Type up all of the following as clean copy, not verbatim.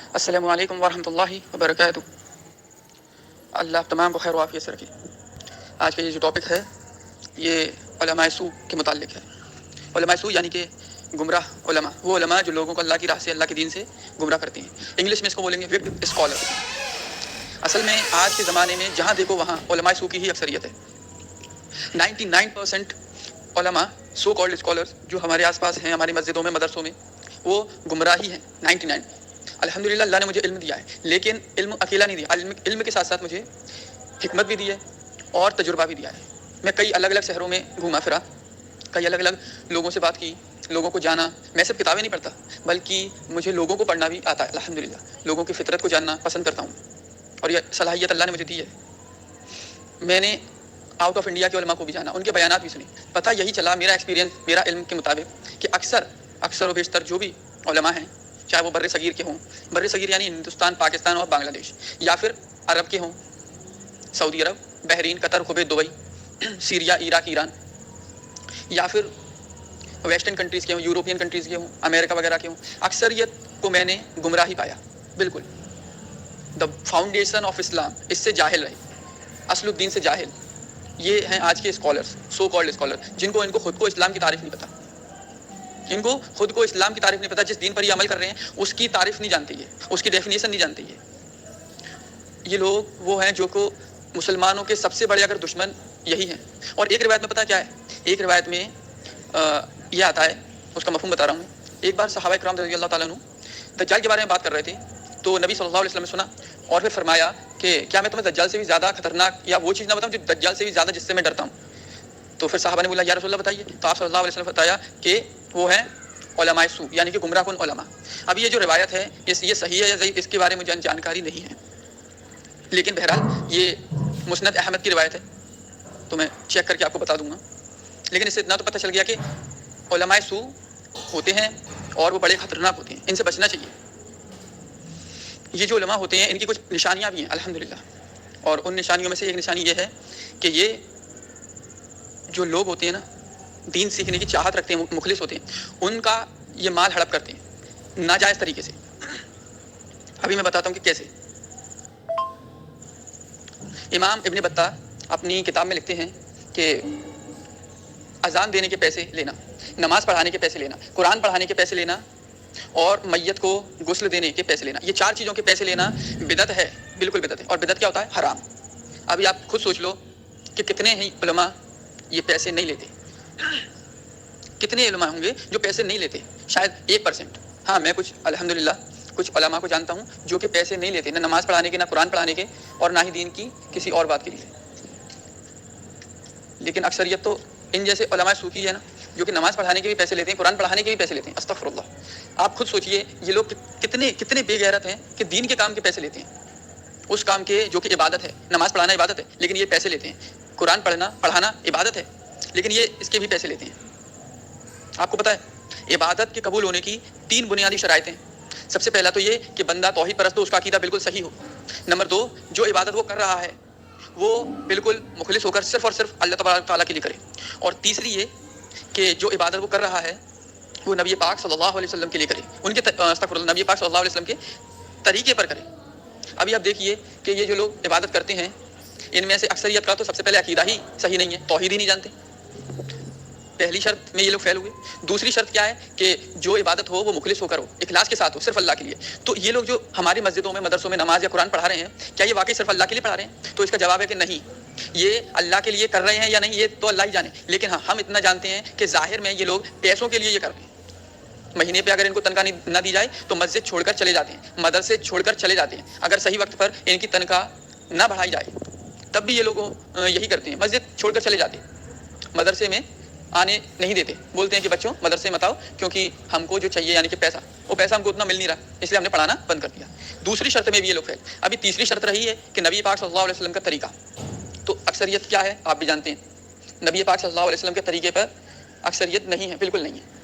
السلام علیکم ورحمۃ اللہ وبرکاتہ۔ اللہ آپ تمام کو خیر و عافیت سے رکھے۔ آج کا یہ جو ٹاپک ہے یہ علماء سوء کے متعلق ہے۔ علماء سوء یعنی کہ گمراہ علماء، وہ علماء جو لوگوں کو اللہ کی راہ سے، اللہ کے دین سے گمراہ کرتے ہیں۔ انگلش میں اس کو بولیں گے وکڈ اسکالر۔ اصل میں آج کے زمانے میں جہاں دیکھو وہاں علماء سوء کی ہی اکثریت ہے۔ 99% علماء سو کالڈ اسکالرز جو ہمارے آس پاس ہیں، ہماری مسجدوں میں، مدرسوں میں، وہ گمراہی ہیں۔ 99 الحمدللہ اللہ نے مجھے علم دیا ہے، لیکن علم اکیلا نہیں دیا، علم کے ساتھ ساتھ مجھے حکمت بھی دی ہے اور تجربہ بھی دیا ہے۔ میں کئی الگ الگ شہروں میں گھوما پھرا، کئی الگ الگ لوگوں سے بات کی، لوگوں کو جانا۔ میں صرف کتابیں نہیں پڑھتا بلکہ مجھے لوگوں کو پڑھنا بھی آتا ہے الحمدللہ۔ لوگوں کی فطرت کو جاننا پسند کرتا ہوں اور یہ صلاحیت اللہ نے مجھے دی ہے۔ میں نے آؤٹ آف انڈیا کے علماء کو بھی جانا، ان کے بیانات بھی سنے۔ پتہ یہی چلا، میرا ایکسپیرینس، میرا علم کے مطابق، کہ اکثر و بیشتر جو بھی علماء ہیں، چاہے وہ بر صغیر کے ہوں، بر صغیر یعنی ہندوستان، پاکستان اور بنگلہ دیش، یا پھر عرب کے ہوں، Saudi Arab, Bahrain, Qatar, Kuwait, Dubai, Syria, Iraq, Iran, یا پھر ویسٹرن کنٹریز کے ہوں، یوروپین کنٹریز کے ہوں، امریکہ وغیرہ کے ہوں، اکثریت کو میں نے گمراہی پایا۔ بالکل دا فاؤنڈیشن آف اسلام، اس سے جاہل رہے، اصل الدین سے جاہل۔ یہ ہیں آج کے اسکالرس، سو کالڈ اسکالر، ان کو خود کو اسلام کی تعریف نہیں پتہ۔ ان کو خود کو اسلام کی تعریف نہیں پتہ، جس دین پر یہ عمل کر رہے ہیں اس کی تعریف نہیں جانتے، یہ اس کی ڈیفینیشن نہیں جانتے۔ یہ لوگ وہ ہیں جو کو مسلمانوں کے سب سے بڑے اگر دشمن یہی ہیں۔ اور ایک روایت میں پتہ کیا ہے، ایک روایت میں یہ آتا ہے، اس کا مفہوم بتا رہا ہوں میں۔ ایک بار صحابہ کرام رضی اللہ تعالیٰ عنہ دجال کے بارے میں بات کر رہے تھے، تو نبی صلی اللہ علیہ وسلم نے سنا اور پھر فرمایا کہ کیا میں تمہیں دجال سے بھی زیادہ خطرناک یا وہ چیز نہ بتاؤں جو دجال سے بھی زیادہ جس سے میں ڈرتا ہوں؟ تو پھر صحابہ نے بولا یا رسول اللہ بتائیے، تو آپ صلی اللہ علیہ وسلم نے بتایا کہ وہ ہیں علماء سوء، یعنی کہ گمراہ کن علماء۔ اب یہ جو روایت ہے یہ صحیح ہے یا ضعیف، اس کے بارے میں مجھے جانکاری نہیں ہے، لیکن بہرحال یہ مسند احمد کی روایت ہے، تو میں چیک کر کے آپ کو بتا دوں گا۔ لیکن اس سے اتنا تو پتہ چل گیا کہ علماء سوء ہوتے ہیں اور وہ بڑے خطرناک ہوتے ہیں، ان سے بچنا چاہیے۔ یہ جو علماء ہوتے ہیں ان کی کچھ نشانیاں بھی ہیں الحمدللہ، اور ان نشانیوں میں سے ایک نشانی یہ ہے کہ یہ جو لوگ ہوتے ہیں نا، دین سیکھنے کی چاہت رکھتے ہیں، مخلص ہوتے ہیں، ان کا یہ مال ہڑپ کرتے ہیں ناجائز طریقے سے۔ ابھی میں بتاتا ہوں کہ کیسے۔ امام ابن بطہ اپنی کتاب میں لکھتے ہیں کہ اذان دینے کے پیسے لینا، نماز پڑھانے کے پیسے لینا، قرآن پڑھانے کے پیسے لینا اور میت کو غسل دینے کے پیسے لینا، یہ 4 چیزوں کے پیسے لینا بدعت ہے، بالکل بدعت ہے۔ اور بدعت کیا ہوتا ہے؟ حرام۔ ابھی آپ خود سوچ لو کہ کتنے ہی علماء یہ پیسے نہیں لیتے، کتنے علماء ہوں گے جو پیسے نہیں لیتے؟ شاید 1%۔ ہاں میں کچھ الحمدللہ کچھ علماء کو جانتا ہوں جو کہ پیسے نہیں لیتے، نہ نماز پڑھانے کے، نہ قرآن پڑھانے کے، اور نہ ہی دین کی کسی اور بات کے لیے۔ لیکن اکثریت تو ان جیسے علماء سوء کی ہے نا، جو کہ نماز پڑھانے کے بھی پیسے لیتے ہیں، قرآن پڑھانے کے بھی پیسے لیتے ہیں۔ استغفر اللہ۔ آپ خود سوچئے یہ لوگ کتنے بے غیرت ہیں کہ دین کے کام کے پیسے لیتے ہیں، اس کام کے جو کہ عبادت ہے۔ نماز پڑھانا عبادت ہے لیکن یہ پیسے لیتے ہیں، قرآن پڑھانا عبادت ہے لیکن یہ اس کے بھی پیسے لیتے ہیں۔ آپ کو پتہ ہے عبادت کے قبول ہونے کی 3 بنیادی شرائط ہیں۔ سب سے پہلا تو یہ کہ بندہ توحید پرست ہو، اس کا عقیدہ بالکل صحیح ہو۔ نمبر 2، جو عبادت وہ کر رہا ہے وہ بالکل مخلص ہو کر صرف اور صرف اللہ تبارک تعالیٰ کے لیے کرے۔ اور تیسری یہ کہ جو عبادت وہ کر رہا ہے وہ نبی پاک صلی اللہ علیہ وسلم کے لیے کرے، ان کے استغفر اللہ، نبی پاک صلی اللہ علیہ وسلم کے طریقے پر کرے۔ ابھی آپ دیکھیے کہ یہ جو لوگ عبادت کرتے ہیں ان میں سے اکثریت کا تو سب سے پہلے عقیدہ ہی صحیح نہیں ہے، توحید ہی نہیں جانتے۔ پہلی شرط میں یہ لوگ فیل ہوئے۔ دوسری شرط کیا ہے کہ جو عبادت ہو وہ مخلص ہو کر ہو، اخلاص کے ساتھ ہو، صرف اللہ کے لیے۔ تو یہ لوگ جو ہماری مسجدوں میں، مدرسوں میں نماز یا قرآن پڑھا رہے ہیں، کیا یہ واقعی صرف اللہ کے لیے پڑھا رہے ہیں؟ تو اس کا جواب ہے کہ نہیں۔ یہ اللہ کے لیے کر رہے ہیں یا نہیں یہ تو اللہ ہی جانے، لیکن ہاں ہم اتنا جانتے ہیں کہ ظاہر میں یہ لوگ پیسوں کے لیے یہ کر رہے ہیں۔ مہینے پہ اگر ان کو تنخواہ نہ دی جائے تو مسجد چھوڑ کر چلے جاتے ہیں، مدرسے چھوڑ کر چلے جاتے ہیں۔ اگر صحیح وقت پر ان کی تنخواہ نہ بڑھائی جائے تب بھی یہ لوگ یہی کرتے ہیں، مسجد چھوڑ کر چلے جاتے ہیں، مدرسے میں آنے نہیں دیتے، بولتے ہیں کہ بچوں مدرسے مت آؤ کیونکہ ہم کو جو چاہیے یعنی کہ پیسہ، وہ پیسہ ہم کو اتنا مل نہیں رہا، اس لیے ہم نے پڑھانا بند کر دیا۔ دوسری شرط میں بھی یہ لوگ فیل۔ ابھی تیسری شرط رہی ہے کہ نبی پاک صلی اللہ علیہ وسلم کا طریقہ۔ تو اکثریت کیا ہے آپ بھی جانتے ہیں، نبی پاک صلی اللہ علیہ وسلم کے طریقے پر اکثریت نہیں ہے، بالکل نہیں ہے۔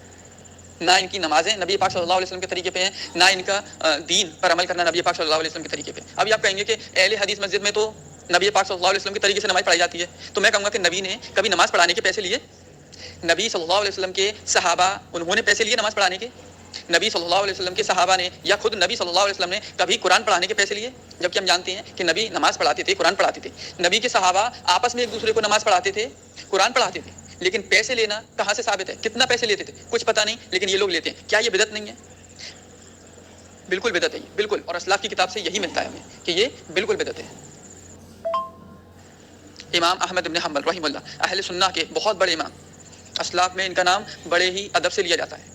نہ ان کی نمازیں نبی پاک صلی اللہ علیہ وسلم کے طریقے پہ ہیں، نہ ان کا دین پر عمل کرنا نبی پاک صلی اللہ علیہ وسلم کے طریقے پہ۔ ابھی آپ کہیں گے کہ اہل حدیث مسجد میں تو نبی پاک صلی اللہ علیہ وسلم کے طریقے سے نماز پڑھائی جاتی ہے، تو میں کہوں گا کہ نبی نے کبھی نماز پڑھانے کے پیسے لیے؟ نبی صلی اللہ علیہ وسلم کے صحابہ انہوں نے پیسے لیے نماز پڑھانے کے؟ نبی صلی اللہ علیہ وسلم کے صحابہ نے یا خود نبی صلی اللہ علیہ وسلم نے کبھی قرآن پڑھانے کے پیسے لیے؟ جبکہ ہم جانتے ہیں کہ نبی نماز پڑھاتے تھے، قرآن پڑھاتے تھے. نبی کے صحابہ آپس میں ایک دوسرے کو نماز پڑھاتے تھے، قرآن پڑھاتے تھے. لیکن پیسے لینا کہاں سے ثابت ہے؟ کتنا پیسے لیتے تھے کچھ پتہ نہیں، لیکن یہ لوگ لیتے ہیں. کیا یہ بدعت نہیں ہے؟ بالکل بدعت ہے، بالکل. اور اسلاف کی کتاب سے یہی ملتا ہے ہمیں کہ یہ بالکل بدعت ہے. امام احمد بن حنبل رحمہ اللہ اہل سنہ کے بہت بڑے امام، اسلاف میں ان کا نام بڑے ہی ادب سے لیا جاتا ہے.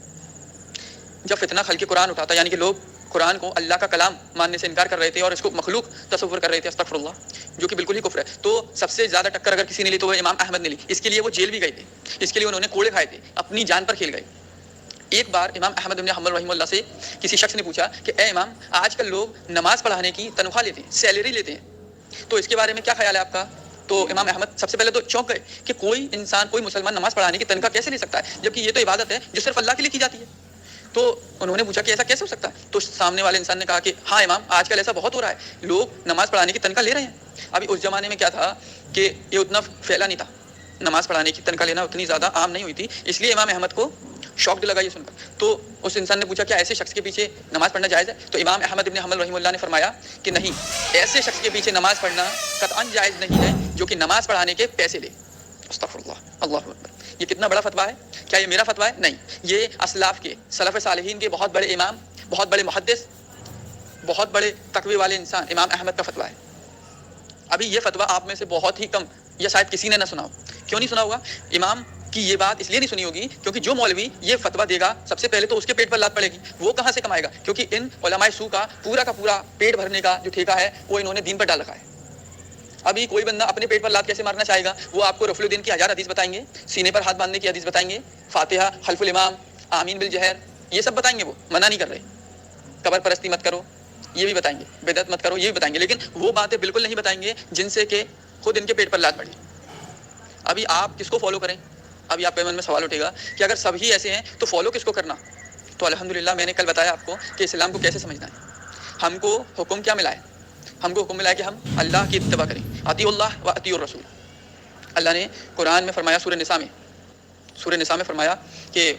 جب فتنہ خلق قرآن اٹھا تھا، یعنی کہ لوگ قرآن کو اللہ کا کلام ماننے سے انکار کر رہے تھے اور اس کو مخلوق تصور کر رہے تھے، استغفر اللہ، جو کہ بالکل ہی کفر ہے، تو سب سے زیادہ ٹکر اگر کسی نے لی تو وہ امام احمد نے لی. اس کے لیے وہ جیل بھی گئے تھے، اس کے لیے انہوں نے کوڑے کھائے تھے، اپنی جان پر کھیل گئے. ایک بار امام احمد بن حنبل رحمہ اللہ سے کسی شخص نے پوچھا کہ اے امام، آج کل لوگ نماز پڑھانے کی تنخواہ لیتے ہیں، سیلری لیتے ہیں، تو اس کے بارے میں کیا خیال ہے آپ کا؟ تو امام احمد سب سے پہلے تو چونک گئے کہ کوئی انسان، کوئی مسلمان نماز پڑھانے کی تنخواہ کیسے لے سکتا ہے، جبکہ یہ تو عبادت ہے جو صرف اللہ کے لیے کی جاتی ہے. تو انہوں نے پوچھا کہ ایسا کیسے ہو سکتا ہے؟ تو سامنے والے انسان نے کہا کہ ہاں امام، آج کل ایسا بہت ہو رہا ہے، لوگ نماز پڑھانے کی تنخواہ لے رہے ہیں. ابھی اس زمانے میں کیا تھا کہ یہ اتنا پھیلا نہیں تھا، نماز پڑھانے کی تنخواہ لینا اتنی زیادہ عام نہیں ہوئی تھی، اس لیے امام احمد کو شوق لگا یہ سن کر. تو اس انسان نے پوچھا کیا ایسے شخص کے پیچھے نماز پڑھنا جائز ہے؟ تو امام احمد بن حنبل رحمہ اللہ نے فرمایا کہ نہیں، ایسے شخص کے پیچھے نماز پڑھنا قطعاً جائز نہیں ہے جو کہ نماز پڑھانے کے پیسے لے. استغفر اللہ، اللہ اکبر. یہ کتنا بڑا فتویٰ ہے. کیا یہ میرا فتویٰ ہے؟ نہیں، یہ اسلاف کے، سلف صالحین کے بہت بڑے امام، بہت بڑے محدث، بہت بڑے تقوی والے انسان امام احمد کا فتویٰ ہے. ابھی یہ فتویٰ آپ میں سے بہت ہی کم یا شاید کسی نے نہ سنا ہو. کیوں نہیں سنا ہوگا؟ امام کی یہ بات اس لیے نہیں سنی ہوگی کیونکہ جو مولوی یہ فتویٰ دے گا سب سے پہلے تو اس کے پیٹ پر لات پڑے گی. وہ کہاں سے کمائے گا؟ کیونکہ ان علماء سو کا پورا پیٹ بھرنے کا جو ٹھیکہ ہے وہ انہوں نے دین پر ڈال رکھا ہے. ابھی کوئی بندہ اپنے پیٹ پر لات کیسے مارنا چاہے گا؟ وہ آپ کو رفل الدین کی 1000 حدیث بتائیں گے، سینے پر ہاتھ باندھنے کی حدیث بتائیں گے، فاتحہ خلف الامام، آمین بالجہر، یہ سب بتائیں گے. وہ منع نہیں کر رہے، قبر پرستی مت کرو یہ بھی بتائیں گے، بدعت مت کرو یہ بھی بتائیں گے، لیکن وہ باتیں بالکل نہیں بتائیں گے جن سے کہ خود ان کے پیٹ پر لات پڑی. ابھی آپ کس کو فالو کریں؟ ابھی آپ کے من میں سوال اٹھے گا کہ اگر سب ہی ایسے ہیں تو فالو کس کو کرنا؟ تو الحمدللہ میں نے کل بتایا آپ کو کہ اسلام کو کیسے سمجھنا ہے. ہم کو حکم کیا ملا ہے؟ ہم کو حکم ملا ہے کہ ہم اللہ کی اتباع کریں، اطیعوا اللہ و اطیعوا الرسول. اللہ نے قرآن میں فرمایا، سورہ نساء میں فرمایا کہ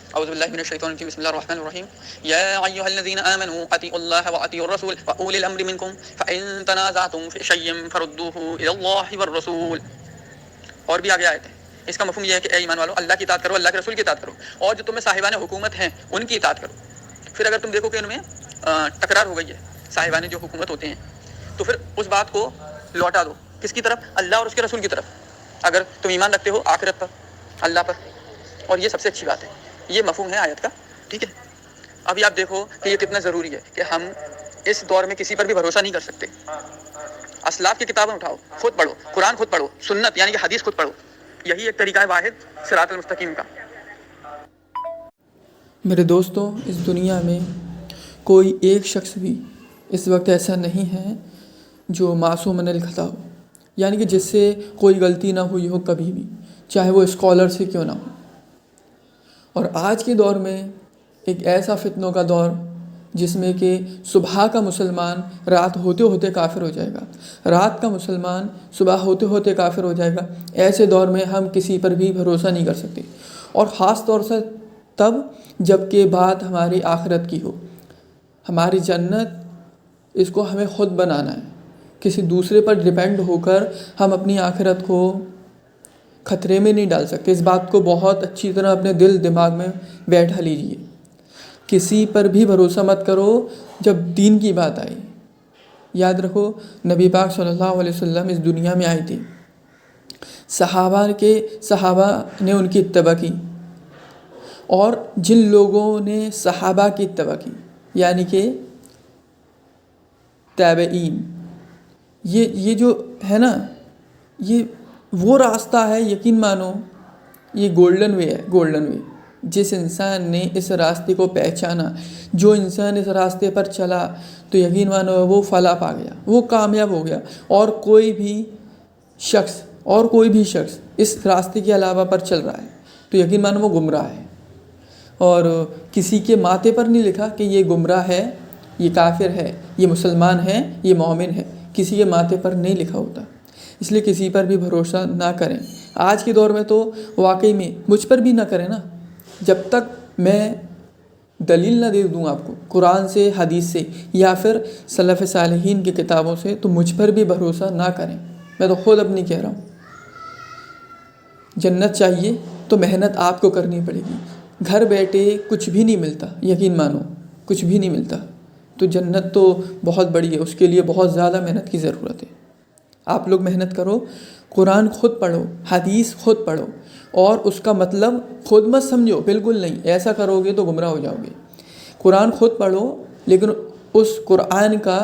اعوذ باللہ من الشیطان الرجیم، بسم اللہ الرحمن الرحیم، یا ایھا الذین آمنوا اطیعوا اللہ و اطیعوا الرسول و اولی الامر منکم فان تنازعتم فی شیء فردوہ الی اللہ والرسول. اور بھی آگے آیت ہے. اس کا مفہوم یہ ہے کہ اے ایمان والو، اللہ کی اطاعت کرو، اللہ کے رسول کی اطاعت کرو، اور جو تمہیں صاحبان حکومت ہیں ان کی اطاعت کرو. پھر اگر تم دیکھو کہ ان میں تکرار ہو گئی ہے، صاحبان جو حکومت ہوتے ہیں، تو پھر اس بات کو لوٹا دو کس کی طرف؟ اللہ اور اس کے رسول کی طرف. اگر تم ایمان رکھتے ہو آخرت پر، اللہ پر، اور یہ سب سے اچھی بات ہے. یہ مفہوم ہے آیت کا، ٹھیک ہے. ابھی آپ دیکھو کہ یہ کتنا ضروری ہے کہ ہم اس دور میں کسی پر بھی بھروسہ نہیں کر سکتے. اسلاف کی کتابیں اٹھاؤ، خود پڑھو، قرآن خود پڑھو، سنت یعنی کہ حدیث خود پڑھو. یہی ایک طریقہ ہے واحد صراط المستقیم کا. میرے دوستوں، اس دنیا میں کوئی ایک شخص بھی اس وقت ایسا نہیں ہے جو معصوم من الخطا ہو، یعنی کہ جس سے کوئی غلطی نہ ہوئی ہو کبھی بھی، چاہے وہ اسکالر سے کیوں نہ ہو. اور آج کے دور میں ایک ایسا فتنوں کا دور جس میں کہ صبح کا مسلمان رات ہوتے ہوتے کافر ہو جائے گا، رات کا مسلمان صبح ہوتے ہوتے کافر ہو جائے گا. ایسے دور میں ہم کسی پر بھی بھروسہ نہیں کر سکتے، اور خاص طور سے تب جب کہ بات ہماری آخرت کی ہو. ہماری جنت، اس کو ہمیں خود بنانا ہے. کسی دوسرے پر ڈیپینڈ ہو کر ہم اپنی آخرت کو خطرے میں نہیں ڈال سکتے. اس بات کو بہت اچھی طرح اپنے دل دماغ میں بیٹھا لیجئے. کسی پر بھی بھروسہ مت کرو جب دین کی بات آئی. یاد رکھو، نبی پاک صلی اللہ علیہ وسلم اس دنیا میں آئی تھی، صحابہ نے ان کی اتباع کی، اور جن لوگوں نے صحابہ کی اتباع کی یعنی کہ تابعین، یہ جو ہے نا، یہ وہ راستہ ہے، یقین مانو یہ گولڈن وے ہے، گولڈن وے. جس انسان نے اس راستے کو پہچانا، جو انسان اس راستے پر چلا، تو یقین مانو وہ فلاح پا گیا، وہ کامیاب ہو گیا. اور کوئی بھی شخص اس راستے کے علاوہ پر چل رہا ہے تو یقین مانو وہ گمراہ ہے. اور کسی کے ماتھے پر نہیں لکھا کہ یہ گمراہ ہے، یہ کافر ہے، یہ مسلمان ہے، یہ مومن ہے. کسی کے ماتھے پر نہیں لکھا ہوتا. اس لیے کسی پر بھی بھروسہ نہ کریں. آج کے دور میں تو واقعی میں مجھ پر بھی نہ کریں نا. جب تک میں دلیل نہ دے دوں آپ کو قرآن سے، حدیث سے یا پھر سلف صالحین کی کتابوں سے، تو مجھ پر بھی بھروسہ نہ کریں، میں تو خود اپنی کہہ رہا ہوں۔ جنت چاہیے تو محنت آپ کو کرنی پڑے گی، گھر بیٹھے کچھ بھی نہیں ملتا، یقین مانو کچھ بھی نہیں ملتا، تو جنت تو بہت بڑی ہے، اس کے لیے بہت زیادہ محنت کی ضرورت ہے۔ آپ لوگ محنت کرو، قرآن خود پڑھو، حدیث خود پڑھو، اور اس کا مطلب خود مت سمجھو، بالکل نہیں، ایسا کرو گے تو گمراہ ہو جاؤ گے۔ قرآن خود پڑھو، لیکن اس قرآن کا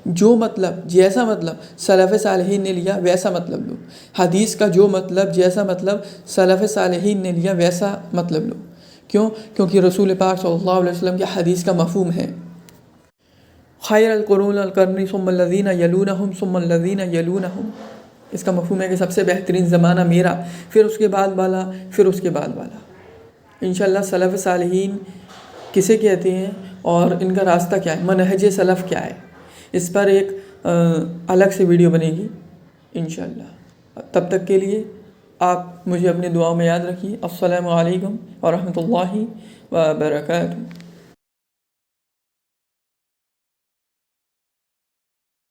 جو مطلب، جیسا مطلب سلف صالحین نے لیا ویسا مطلب لو، حدیث کا جو مطلب، جیسا مطلب سلف صالحین نے لیا ویسا مطلب لو۔ کیوں؟ کیونکہ رسول پاک صلی اللہ علیہ وسلم کی حدیث کا مفہوم ہے خیر القرون القرنی ثم الذین یلونہم ثم الذین یلونہم، اس کا مفہوم ہے کہ سب سے بہترین زمانہ میرا، پھر اس کے بعد والا، پھر اس کے بعد والا۔ انشاءاللہ سلف صالحین کسے کہتے ہیں اور ان کا راستہ کیا ہے، منہج سلف کیا ہے، اس پر ایک الگ سے ویڈیو بنے گی انشاءاللہ۔ تب تک کے لیے آپ مجھے اپنی دعاؤں میں یاد رکھیے۔ السلام علیکم ورحمۃ اللہ وبرکاتہ۔